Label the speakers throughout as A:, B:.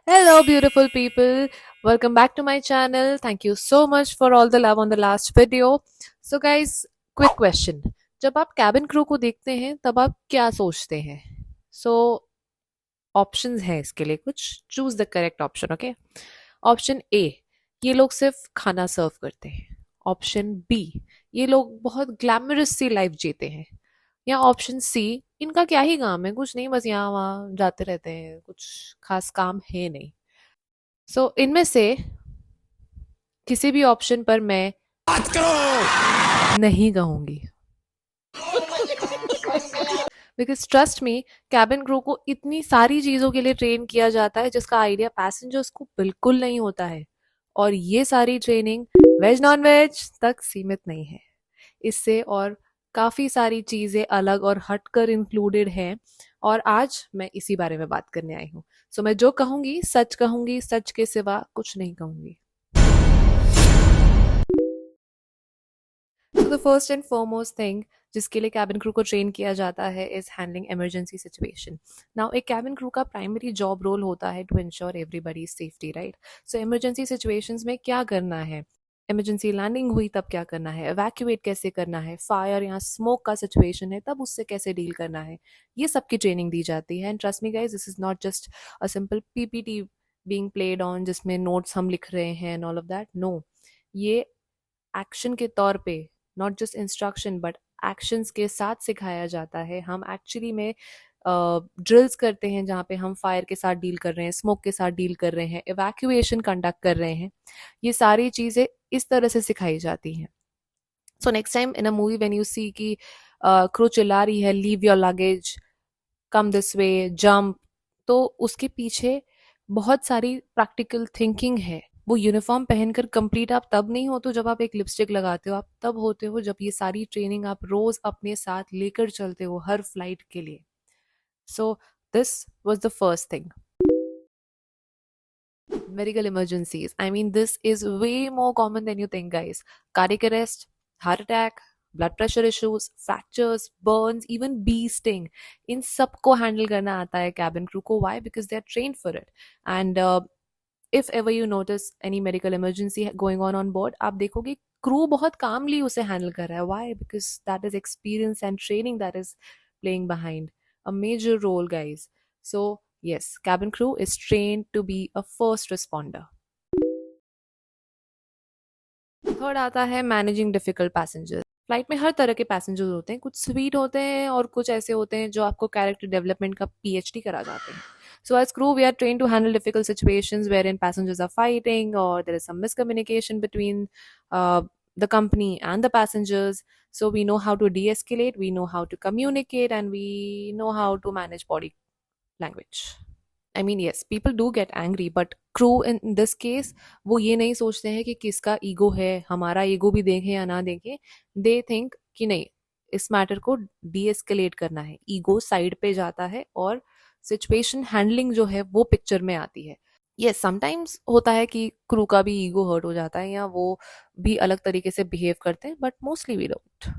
A: Hello, beautiful people. Welcome back to my channel. Thank you so much for all the love on the last video. So, guys, quick question. जब आप cabin crew को देखते हैं तब आप क्या सोचते हैं? सो ऑप्शंस हैं इसके लिए कुछ. Choose the correct option. Okay. Option A, ये लोग सिर्फ खाना सर्व करते हैं. ऑप्शन बी, ये लोग बहुत ग्लैमरस सी लाइफ जीते हैं. या ऑप्शन सी, इनका क्या ही काम है, कुछ नहीं, बस यहाँ वहाँ जाते रहते हैं, कुछ खास काम है नहीं. इनमें से किसी भी ऑप्शन पर मैं बात करो नहीं कहूंगी. Because trust me, cabin crew को इतनी सारी चीजों के लिए ट्रेन किया जाता है जिसका आइडिया पैसेंजर्स को बिल्कुल नहीं होता है. और ये सारी ट्रेनिंग वेज नॉन वेज तक सीमित नहीं है. इससे और काफी सारी चीजें अलग और हटकर इंक्लूडेड हैं. और आज मैं इसी बारे में बात करने आई हूँ. मैं जो कहूंगी, सच के सिवा कुछ नहीं कहूंगी. The first and foremost thing जिसके लिए कैबिन क्रू को ट्रेन किया जाता है is handling emergency situation. Now एक कैबिन क्रू का प्राइमरी जॉब रोल होता है to ensure everybody safety, right. So emergency situations में क्या करना है, इमरजेंसी लैंडिंग हुई तब क्या करना है, एवैक्यूएट कैसे करना है, फायर या स्मोक का सिचुएशन है तब उससे कैसे डील करना है, ये सब की ट्रेनिंग दी जाती है. And trust me guys, this is not just a simple PPT being played on जिसमें नोट्स हम लिख रहे हैं and all of that. No, ये एक्शन के तौर पे, not just instruction but actions के साथ सिखाया जाता है. हम एक्चुअली में ड्रिल्स करते हैं जहाँ पे हम फायर के साथ डील कर रहे हैं, स्मोक के साथ डील कर रहे हैं, इवैक्यूएशन कंडक्ट कर रहे हैं. ये सारी चीज़ें इस तरह से सिखाई जाती हैं. So next time in a movie when you see कि क्रू चिल्ला रही है leave your luggage, come this way, jump, तो उसके पीछे बहुत सारी प्रैक्टिकल थिंकिंग है. वो यूनिफॉर्म पहनकर कंप्लीट आप तब नहीं हो तो जब आप एक लिपस्टिक लगाते हो, आप तब होते हो जब ये सारी ट्रेनिंग आप रोज अपने साथ लेकर चलते हो हर फ्लाइट के लिए. So this was the first thing. Medical emergencies, I mean, this is way more common than you think, guys. Cardiac arrest, heart attack, blood pressure issues, fractures, burns, even bee sting, इन सबको handle करना आता है cabin crew को. why? Because they are trained for it. And if ever you notice any medical emergency going on board, आप देखोगे crew बहुत कामली उसे handle कर रहा है. why? Because that is experience and training that is playing behind a major role, guys. So yes, cabin crew is trained to be a first responder. Third आता है managing difficult passengers. Flight में हर तरह के passengers होते हैं. कुछ sweet होते हैं और कुछ ऐसे होते हैं जो आपको कैरेक्टर डेवलपमेंट का पीएचडी करा जाते हैं. So as crew, we are trained to handle difficult situations wherein passengers are fighting or there is some miscommunication between the company and the passengers. So we know how to de-escalate, we know how to communicate, and we know how to manage body language. I mean, yes, people do get angry, but crew in this case, वो ये नहीं सोचते हैं कि किसका ego है, हमारा ego भी देखें या ना देखें. दे थिंक कि नहीं, इस मैटर को डी एस्केलेट करना है. ईगो साइड पे जाता है और सिचुएशन हैंडलिंग जो है वो पिक्चर में आती है. यस, समटाइम्स होता है कि क्रू का भी ईगो हर्ट हो जाता है या वो भी अलग तरीके से बिहेव करते हैं, but mostly we don't.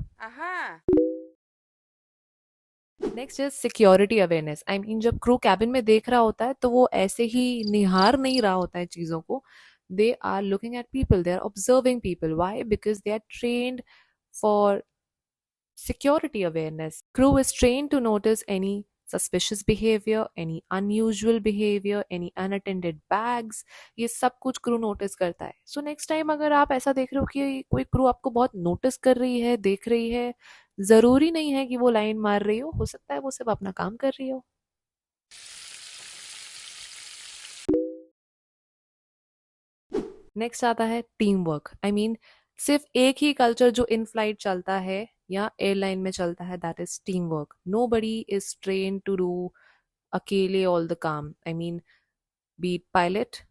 A: Next is security awareness. I mean, जब क्रू कैबिन में देख रहा होता है तो वो ऐसे ही निहार नहीं रहा होता है चीजों को. They are looking at people, they are observing people. Why? Because they are trained for security awareness. Crew is trained to notice any suspicious behavior, any unusual behavior, any unattended bags. ये सब कुछ crew notice करता है. सो next time अगर आप ऐसा देख रहे हो कि कोई क्रू आपको बहुत नोटिस कर रही है, देख रही है, जरूरी नहीं है कि वो लाइन मार रही हो सकता है वो सिर्फ अपना काम कर रही हो. नेक्स्ट आता है टीम वर्क. आई मीन, सिर्फ एक ही कल्चर जो इन फ्लाइट चलता है या एयरलाइन में चलता है, that is team work. Nobody is train to do अकेले ऑल द काम. I mean, be it pilot,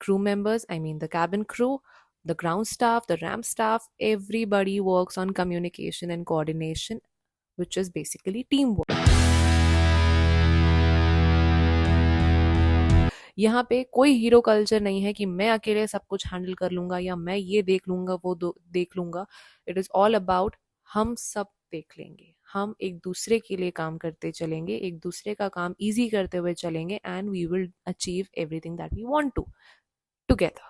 A: crew members, I mean the cabin crew, the ground staff, the ramp staff, everybody works on communication and coordination, which is basically teamwork. यहाँ पे कोई hero culture नहीं है कि मैं अकेले सब कुछ हैंडल कर लूंगा या मैं ये देख लूंगा वो देख लूंगा. इट इज ऑल अबाउट हम सब देख लेंगे, हम एक दूसरे के लिए काम करते चलेंगे, एक दूसरे का काम ईजी करते हुए चलेंगे, and we will achieve everything that we want to together.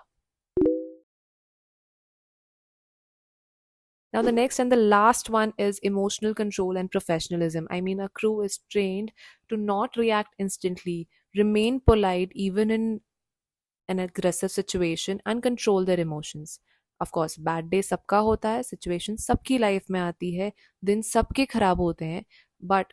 A: Now, the next and the last one is emotional control and professionalism. I mean, a crew is trained to not react instantly, remain polite even in an aggressive situation, and control their emotions. Of course, bad day सबका होता है, situation सबकी life में आती है, दिन सबके खराब होते हैं, but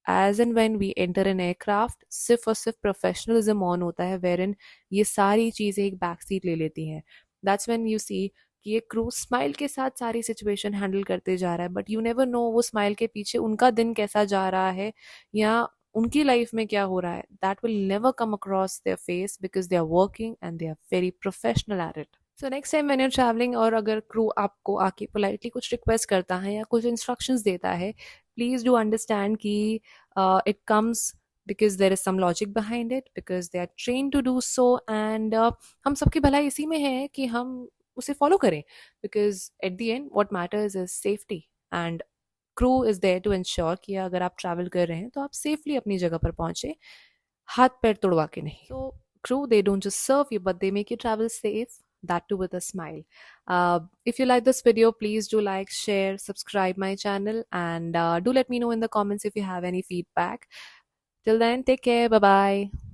A: as and when we enter an aircraft, सिर्फ और सिर्फ प्रोफेशनलिज्म ऑन होता है, wherein ये सारी चीज़ें एक बैक सीट ले लेती हैं. That's when you see कि ये क्रू स्माइल के साथ सारी सिचुएशन हैंडल करते जा रहा है, बट यू नेवर नो वो स्माइल के पीछे उनका दिन कैसा जा रहा है या उनकी लाइफ में क्या हो रहा है. That will never come across their face because they are working and they are very professional at it. So next time when you are travelling और अगर क्रू आपको आके पोलाइटली कुछ रिक्वेस्ट करता है या कुछ इंस्ट्रक्शंस देता है, प्लीज डू अंडरस्टैंड कि it comes because there is some logic behind it, because they are trained to do so, and हम सबकी भलाई इसी में है कि हम उसे फॉलो करें, because at the end what matters is safety, and crew is there to ensure कि अगर आप ट्रैवल कर रहे हैं तो आप सेफली अपनी जगह पर पहुंचे, हाथ पैर तोड़वा के नहीं. So crew, they don't just serve you but they make you travel safe, that too with a smile. If you like this video, please do like, share, subscribe my channel, and do let me know in the comments if you have any feedback. Till then, take care. Bye bye.